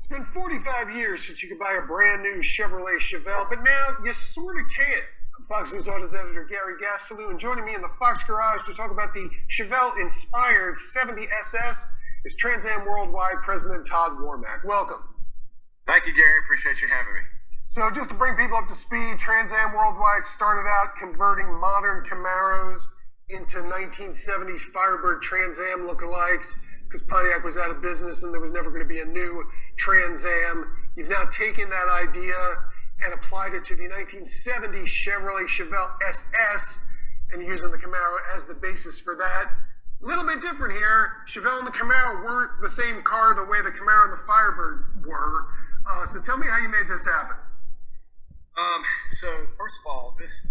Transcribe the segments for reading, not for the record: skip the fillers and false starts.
It's been 45 years since you could buy a brand new Chevrolet Chevelle, but now you sort of can't. I'm Fox News Autos editor Gary Gastelou, and joining me in the Fox Garage to talk about the Chevelle-inspired 70 SS is Trans Am Worldwide President Todd Warmack. Welcome. Thank you, Gary. Appreciate you having me. So just to bring people up to speed, Trans Am Worldwide started out converting modern Camaros into 1970s Firebird Trans Am lookalikes because Pontiac was out of business and there was never going to be a new Trans Am. You've now taken that idea and applied it to the 1970 Chevrolet Chevelle SS and using the Camaro as the basis for that. A little bit different here. Chevelle and the Camaro weren't the same car the way the Camaro and the Firebird were. So tell me how you made this happen. So first of all, this,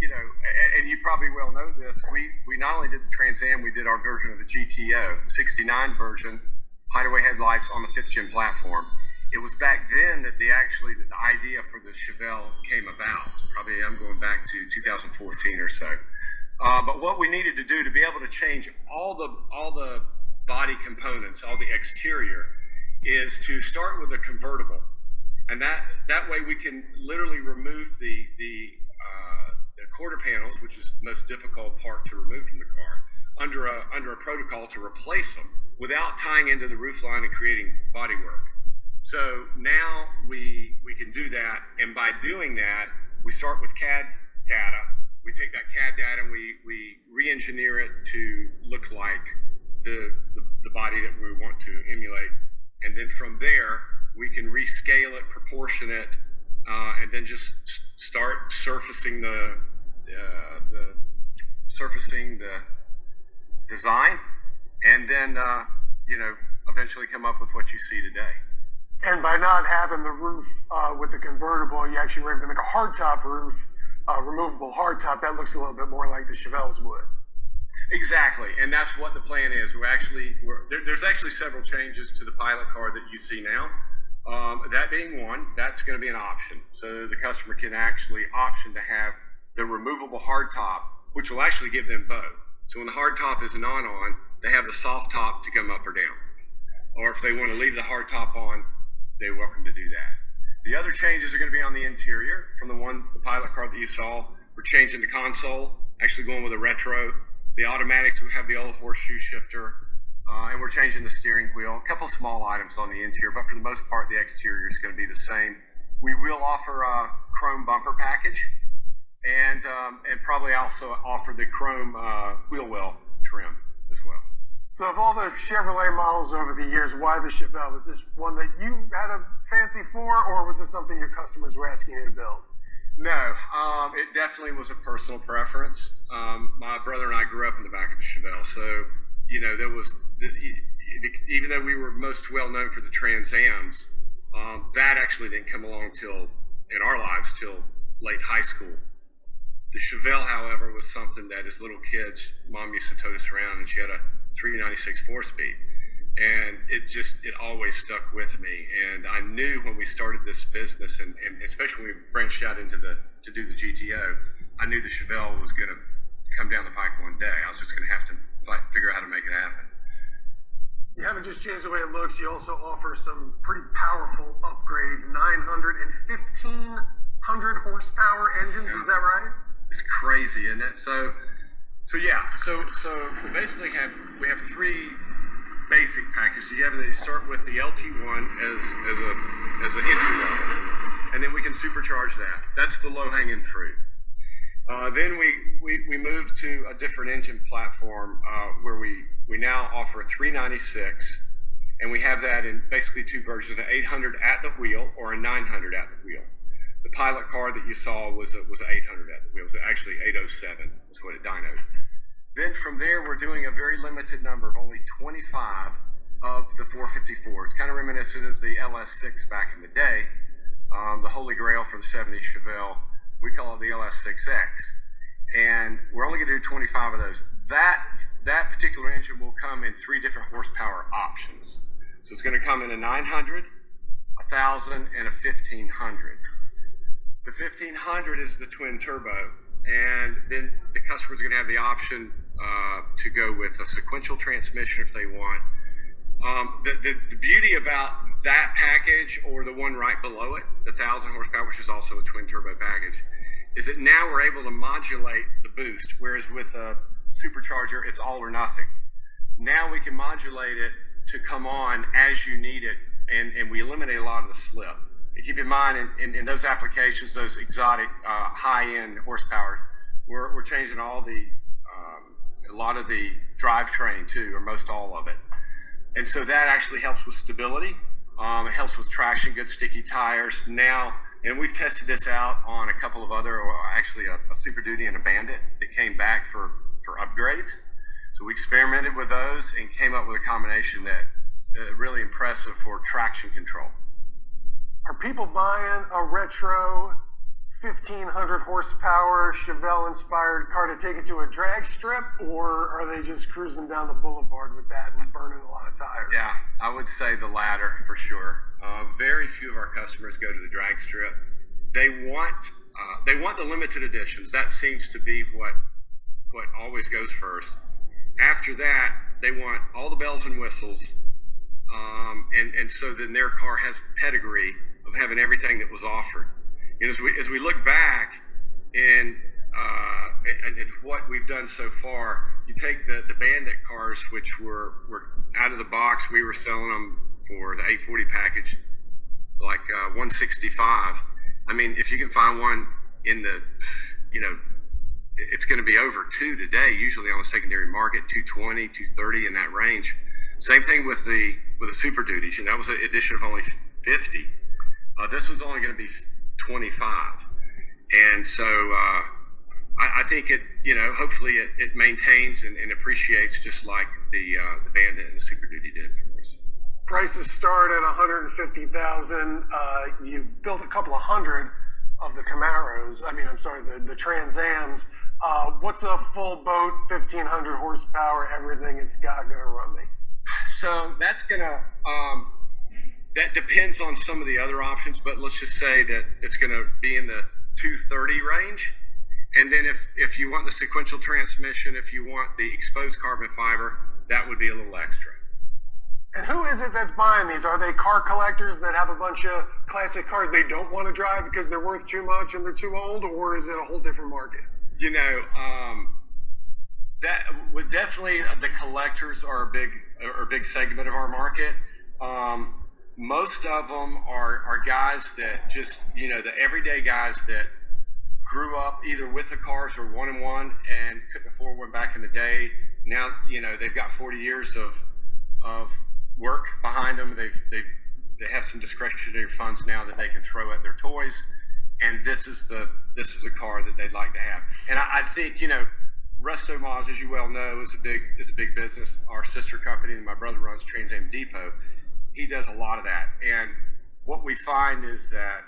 and you probably well know this, we not only did the Trans Am, we did our version of the GTO, 69 version, hideaway headlights on the 5th gen platform. It was back then that the idea for the Chevelle came about. Probably I'm going back to 2014 or so. But what we needed to do to be able to change all the body components, all the exterior, is to start with a convertible. And that way we can literally remove the quarter panels, which is the most difficult part to remove from the car, under a protocol to replace them without tying into the roofline and creating bodywork. So now we can do that, and by doing that, we start with CAD data. We take that CAD data and we re-engineer it to look like the body that we want to emulate, and then from there we can rescale it, proportion it, and then just start surfacing the design, and then eventually come up with what you see today. And by not having the roof with the convertible, you actually were able to make a hardtop roof, removable hardtop that looks a little bit more like the Chevelles would. Exactly, and that's what the plan is. There's actually several changes to the pilot car that you see now. That being one, that's going to be an option. So the customer can actually option to have the removable hardtop, which will actually give them both. So when the hardtop is not on, they have the soft top to come up or down. Or if they want to leave the hardtop on, they're welcome to do that. The other changes are going to be on the interior. From the pilot car that you saw, we're changing the console, actually going with a retro. The automatics, we have the old horseshoe shifter. And we're changing the steering wheel. A couple small items on the interior, but for the most part, the exterior is going to be the same. We will offer a chrome bumper package, and probably also offer the chrome wheel well trim as well. So of all the Chevrolet models over the years, why the Chevelle? Was this one that you had a fancy for, or was it something your customers were asking you to build? No, it definitely was a personal preference. My brother and I grew up in the back of a Chevelle, so there was, even though we were most well known for the Trans Ams, that actually didn't come along in our lives till late high school. The Chevelle, however, was something that as little kids, Mom used to tote us around, and she had a 396 4-speed, and it always stuck with me. And I knew when we started this business, and especially when we branched out to do the GTO, I knew the Chevelle was going to come down the pike one day. I was just going to have to figure out how to make it happen. You haven't just changed the way it looks, you also offer some pretty powerful upgrades, 900 and 1,500 horsepower engines, is that right? It's crazy, isn't it? So we basically have three basic packages. So you start with the LT1 as an entry level, and then we can supercharge that. That's the low-hanging fruit. Then we moved to a different engine platform where we now offer a 396, and we have that in basically two versions, an 800 at the wheel or a 900 at the wheel. The pilot car that you saw was an 800 at the wheel. It was actually 807 is what it dynoed. Then from there, we're doing a very limited number of only 25 of the 454s, kind of reminiscent of the LS6 back in the day, the holy grail for the 70s Chevelle. We call it the LS6X, and we're only going to do 25 of those. That particular engine will come in 3 different horsepower options. So it's going to come in a 900, 1,000, and a 1,500. The 1,500 is the twin turbo, and then the customer's going to have the option to go with a sequential transmission if they want, The beauty about that package or the one right below it, the 1,000 horsepower, which is also a twin turbo package, is that now we're able to modulate the boost, whereas with a supercharger, it's all or nothing. Now we can modulate it to come on as you need it, and we eliminate a lot of the slip. And keep in mind, in those applications, those exotic high-end horsepower, we're changing all the a lot of the drivetrain too, or most all of it. And so that actually helps with stability. It helps with traction, good sticky tires. Now, and we've tested this out on a couple of other, or actually a Super Duty and a Bandit that came back for upgrades. So we experimented with those and came up with a combination that really impressive for traction control. Are people buying a retro 1,500 horsepower Chevelle inspired car to take it to a drag strip, or are they just cruising down the boulevard with that and burning a lot of tires? Yeah, I would say the latter for sure. Very few of our customers go to the drag strip. They want the limited editions. That seems to be what always goes first. After that, they want all the bells and whistles, and so then their car has the pedigree of having everything that was offered. And as we look back and at what we've done so far, you take the Bandit cars, which were out of the box, we were selling them for the 840 package, like 165. I mean, if you can find one in the, it's going to be over two today, usually on the secondary market, 220, 230 in that range. Same thing with the Super Duties, and that was an edition of only 50. This one's only going to be 25, and so I think it, hopefully it maintains and appreciates just like the Bandit and the Super Duty did for us. Prices start at $150,000. You've built a couple of hundred of the Camaros. The Trans Ams. What's a full boat, 1,500 horsepower, everything it's got, gonna run me? So that's gonna. That depends on some of the other options, but let's just say that it's going to be in the 230 range. And then if you want the sequential transmission, if you want the exposed carbon fiber, that would be a little extra. And who is it that's buying these? Are they car collectors that have a bunch of classic cars they don't want to drive because they're worth too much and they're too old, or is it a whole different market? That would definitely, the collectors are a big segment of our market. Most of them are guys that just, the everyday guys that grew up either with the cars or one and couldn't afford one back in the day. Now, they've got 40 years of work behind them. They have some discretionary funds now that they can throw at their toys. And this is a car that they'd like to have. And I think, Resto Mods, as you well know, is a big business. Our sister company, and my brother runs Trans Am Depot. He does a lot of that. And what we find is that,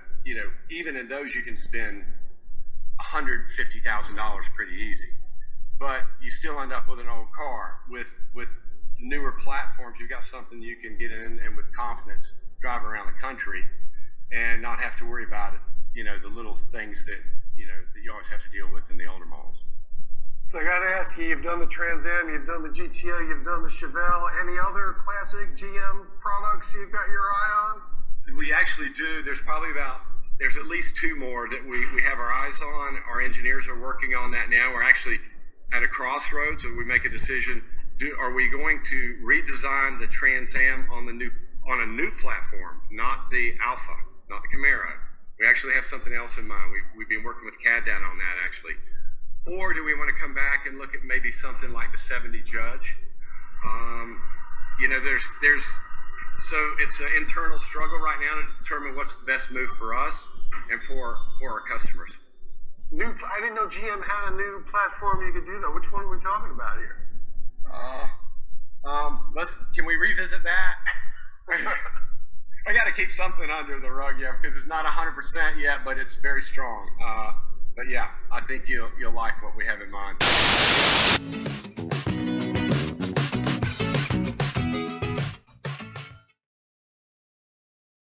even in those you can spend $150,000 pretty easy. But you still end up with an old car. With newer platforms, you've got something you can get in and with confidence drive around the country and not have to worry about it, the little things that, that you always have to deal with in the older models. So I got to ask you, you've done the Trans Am, you've done the GTO, you've done the Chevelle. Any other classic GM products you've got your eye on? We actually do. There's at least two more that we have our eyes on. Our engineers are working on that now. We're actually at a crossroads and we make a decision. Are we going to redesign the Trans Am on a new platform, not the Alpha, not the Camaro? We actually have something else in mind. We've been working with CAD data on that actually. Or do we want to come back and look at maybe something like the 70 Judge? So it's an internal struggle right now to determine what's the best move for us and for our customers. I didn't know GM had a new platform you could do that. Which one are we talking about here? Can we revisit that? I got to keep something under the rug, because it's not 100% yet, but it's very strong. But yeah, I think you'll like what we have in mind.